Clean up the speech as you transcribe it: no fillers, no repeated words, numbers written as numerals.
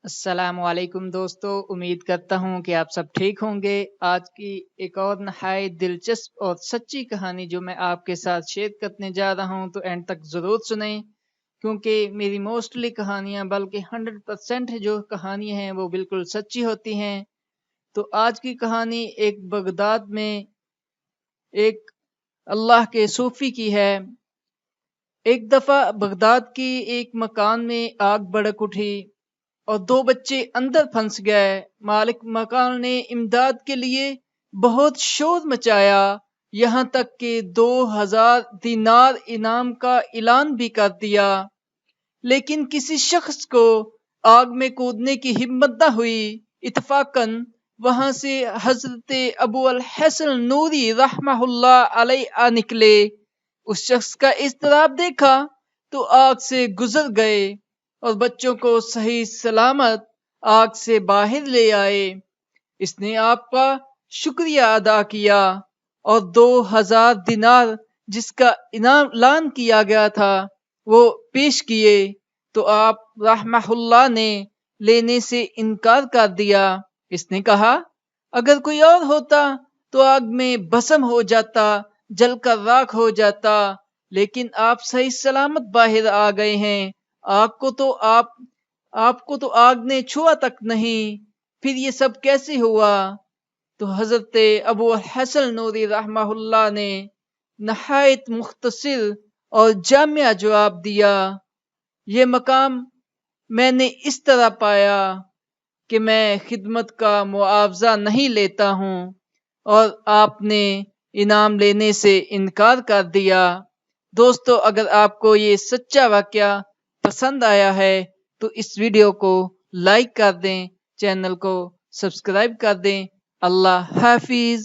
अस्सलाम वालेकुम दोस्तों, उम्मीद करता हूँ कि आप सब ठीक होंगे। आज की एक और नहायत दिलचस्प और सच्ची कहानी जो मैं आपके साथ शेयर करने जा रहा हूँ, तो एंड तक ज़रूर सुनें, क्योंकि मेरी मोस्टली कहानियाँ बल्कि 100% जो कहानियाँ हैं वो बिल्कुल सच्ची होती हैं। तो आज की कहानी एक बगदाद में एक अल्लाह के सूफी की है। एक दफ़ा बगदाद की एक मकान में आग भड़क उठी और दो बच्चे अंदर फंस गए। मालिक मकान ने इमदाद के लिए बहुत शोर मचाया, यहाँ तक कि 2000 दिनार इनाम का ऐलान भी कर दिया, लेकिन किसी शख्स को आग में कूदने की हिम्मत न हुई। इत्तफाकन वहां से हजरत अबू अल हसन नूरी रहमहुल्लाह अलैह आ निकले। उस शख्स का इज़्तिराब देखा तो आग से गुजर गए और बच्चों को सही सलामत आग से बाहर ले आए। इसने आपका शुक्रिया अदा किया और 2000 दिनार जिसका इनाम ऐलान किया गया था वो पेश किए, तो आप रहमहुल्लाह ने लेने से इनकार कर दिया। इसने कहा, अगर कोई और होता तो आग में भस्म हो जाता, जलकर राख हो जाता, लेकिन आप सही सलामत बाहर आ गए हैं। आपको तो आग ने छुआ तक नहीं, फिर ये सब कैसे हुआ? तो हजरत अबू हसन नूरी रहमहुल्लाह ने नहायत मुख्तसर और जामिया जवाब दिया, ये मकाम मैंने इस तरह पाया कि मैं खिदमत का मुआवजा नहीं लेता हूँ और आपने इनाम लेने से इनकार कर दिया। दोस्तों, अगर आपको ये सच्चा वाकया पसंद आया है तो इस वीडियो को लाइक कर दें, चैनल को सब्सक्राइब कर दें। अल्लाह हाफिज।